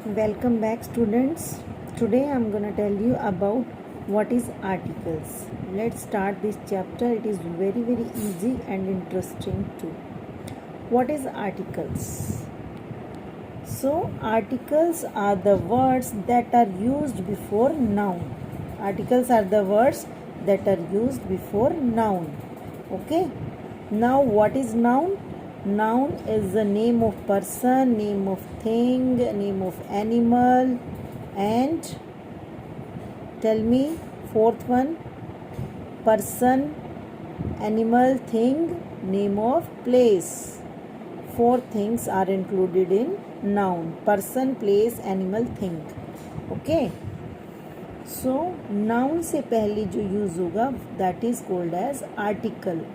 Welcome back, students. Today I'm going to tell you about what is articles. Let's start this chapter. It is very easy and interesting too. What is articles? So articles are the words that are used before noun. Articles are the words that are used before noun. Okay? Now what is noun? Noun is the name of person, name of thing, name of animal, and tell me fourth one, person, animal, thing, name of place. Four things are included in noun: person, place, animal, thing. Okay. So noun से पहले जो use होगा that is called as article.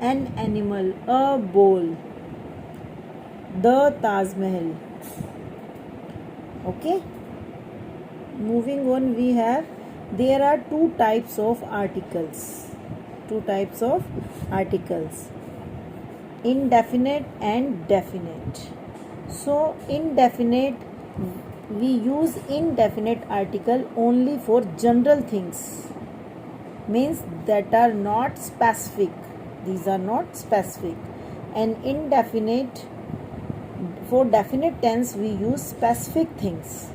An animal, a bowl, the Taj Mahal. Okay. Moving on, we have there are two types of articles. Indefinite and definite. So indefinite, we use indefinite article only for general things, means that are not specific. These are not specific. And indefinite, for definite tense we use specific things.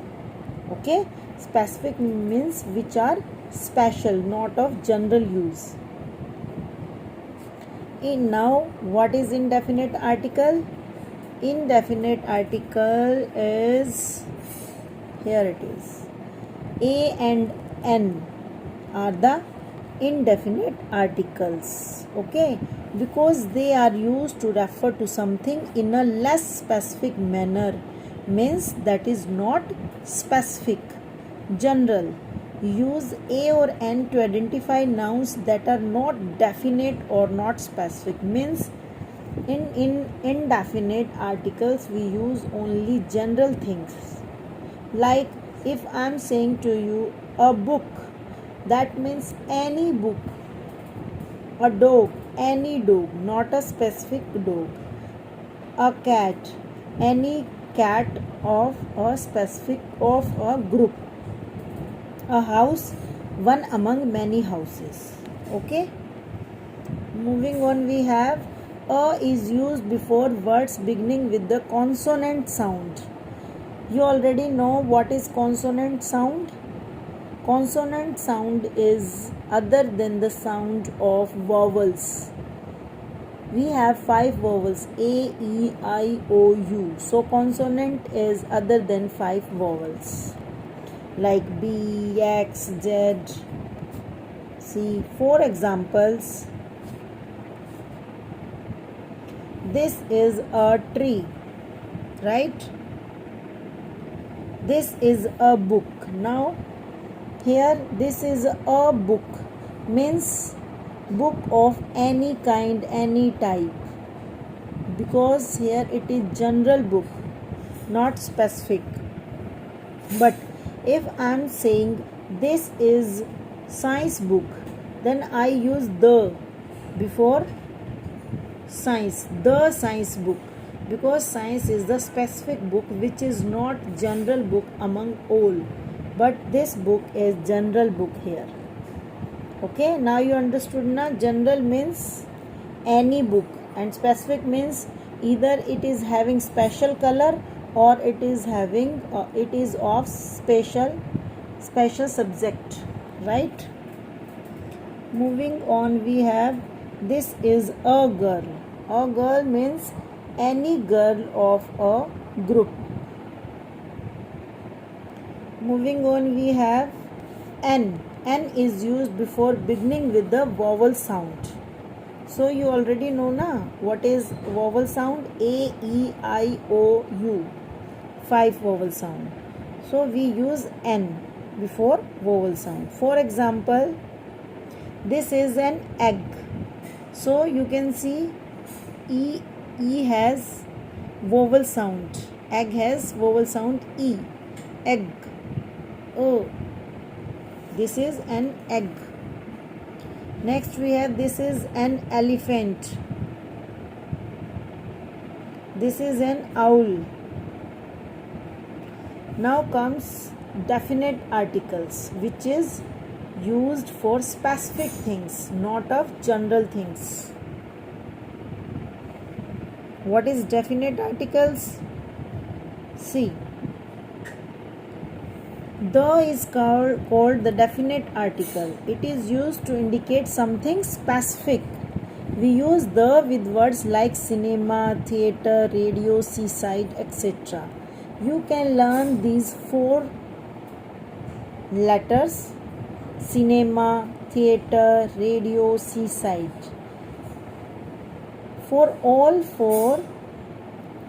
Okay, specific means which are special, not of general use. Now what is indefinite article? Indefinite article is, here it is, a and n are the indefinite articles. Okay, because they are used to refer to something in a less specific manner, means that is not specific, general. Use a or n to identify nouns that are not definite or not specific, means in indefinite articles we use only general things. Like if I am saying to you a book, that means any book. A dog, any dog, not a specific dog. A cat, any cat of a specific, of a group. A house, one among many houses. Okay. Moving on, we have a is used before words beginning with the consonant sound. You already know what is consonant sound. Consonant sound is other than the sound of vowels. We have 5 vowels: A, E, I, O, U. So consonant is other than 5 vowels, like B, X, Z. See, 4 examples. This is a tree, right? This is a book. Now here this is a book, means book of any kind, any type, because here it is general book, not specific. But if I am saying this is science book, then I use the before science, the science book, because science is the specific book which is not general book among all, but this book is general book here. Okay, now you understood na? General means any book and specific means either it is having special color or it is having it is of special subject, right? Moving on, we have this is a girl. A girl means any girl of a group. Moving on, we have n. N is used before beginning with the vowel sound. So you already know na what is vowel sound. A, E, I, O, U. 5 vowel sound. So we use n before vowel sound. For example, this is an egg. So you can see E has vowel sound. Egg has vowel sound E. Egg. Oh, this is an egg. Next we have this is an elephant. This is an owl. Now comes definite articles, which is used for specific things, not of general things. What is definite articles? See, the is called the definite article. It is used to indicate something specific. We use the with words like cinema, theatre, radio, seaside, etc. You can learn these 4 letters: cinema, theatre, radio, seaside. For all 4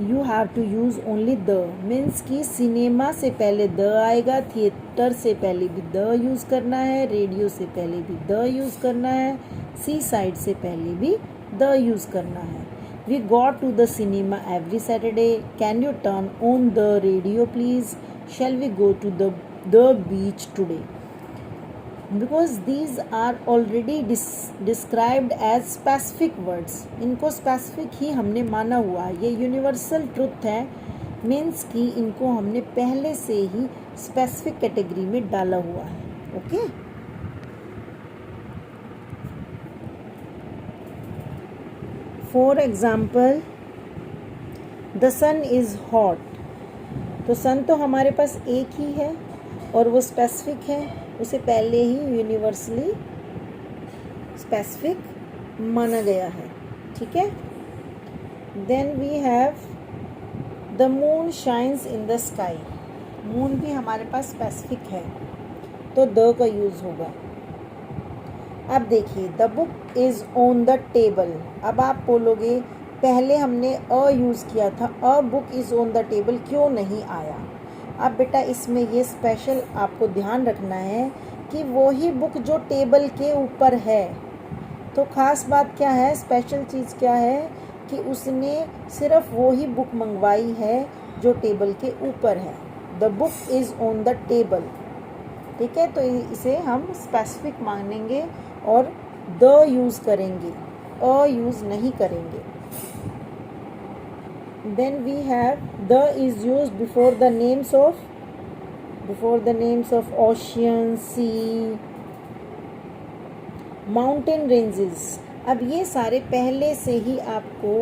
you have to use only the. Means कि cinema से पहले the आएगा, theatre से पहले भी the use करना है, radio से पहले भी द यूज़ करना है, सी साइड से पहले भी द यूज़ करना है. We got to the cinema every Saturday. Can you turn on the radio please? Shall we go to the beach today? Because these are already described as specific words. इनको specific ही हमने माना हुआ है. ये universal truth है. Means कि इनको हमने पहले से ही स्पेसिफिक कैटेगरी में डाला हुआ है. Okay for example, the sun is hot. तो सन तो हमारे पास एक ही है और वो स्पेसिफिक है. उसे पहले ही यूनिवर्सली स्पेसिफिक माना गया है. ठीक है. Then we have the moon shines in the sky. Moon भी हमारे पास स्पेसिफिक है तो द का यूज़ होगा. अब देखिए, the book is on the table. अब आप बोलोगे पहले हमने अ यूज़ किया था, a book is on the table क्यों नहीं आया? अब बेटा इसमें ये स्पेशल आपको ध्यान रखना है कि वो ही बुक जो टेबल के ऊपर है. तो ख़ास बात क्या है, स्पेशल चीज़ क्या है कि उसने सिर्फ वो ही बुक मंगवाई है जो टेबल के ऊपर है. The book is on the table. ठीक है. तो इसे हम स्पेसिफिक मानेंगे और द यूज़ करेंगे, अ यूज़ नहीं करेंगे. Then we have the is used before the names of ocean, sea, mountain ranges. अब ये सारे पहले से ही आपको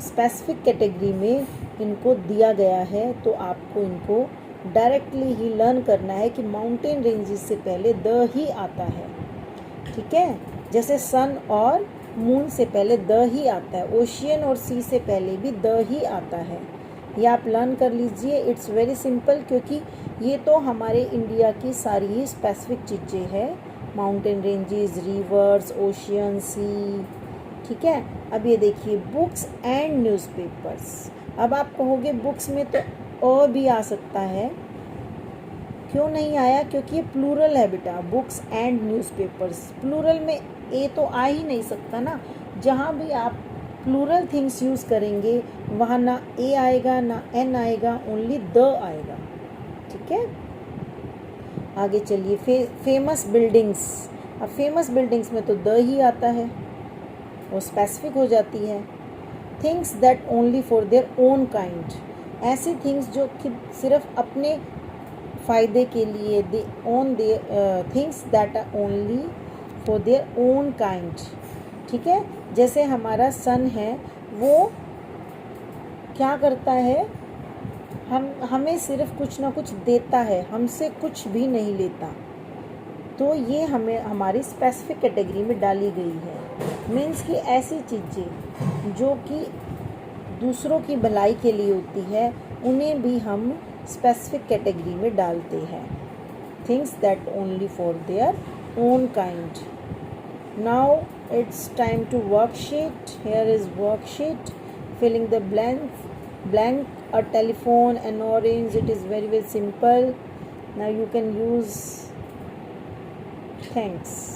स्पेसिफिक कैटेगरी में इनको दिया गया है. तो आपको इनको डायरेक्टली ही लर्न करना है कि माउंटेन रेंजेस से पहले द ही आता है. ठीक है. जैसे सन और मून से पहले द ही आता है. ओशियन और सी से पहले भी द ही आता है. ये आप लर्न कर लीजिए. इट्स वेरी सिंपल, क्योंकि ये तो हमारे इंडिया की सारी ही स्पेसिफिक चीज़ें हैं. माउंटेन रेंजेस, रिवर्स, ओशियन, सी. ठीक है. अब ये देखिए, बुक्स एंड न्यूज़पेपर्स. अब आप कहोगे बुक्स में तो अ भी आ सकता है. क्यों नहीं आया? क्योंकि ये प्लूरल है बेटा. Books and newspapers. प्लूरल में ए तो आ ही नहीं सकता ना. जहाँ भी आप प्लूरल थिंग्स यूज़ करेंगे वहाँ ना ए आएगा ना एन आएगा, ओनली द आएगा. ठीक है. आगे चलिए, फेमस बिल्डिंग्स. अब फेमस बिल्डिंग्स में तो द ही आता है, वो स्पेसिफिक हो जाती है. Things that only for their own kind. ऐसी थिंग्स जो कि सिर्फ अपने फ़ायदे के लिए, they own their things that are only for their own kind. ठीक है. जैसे हमारा सन है, वो क्या करता है, हमें सिर्फ कुछ ना कुछ देता है, हमसे कुछ भी नहीं लेता. तो ये हमें हमारी स्पेसिफिक कैटेगरी में डाली गई है. मीन्स कि ऐसी चीज़ें जो कि दूसरों की भलाई के लिए होती है, उन्हें भी हम स्पेसिफिक कैटेगरी में डालते हैं. Things that only for there own kind. Now it's time to worksheet. Here is worksheet. Filling the blank, a telephone, an orange. It is very simple. Now you can use. Thanks.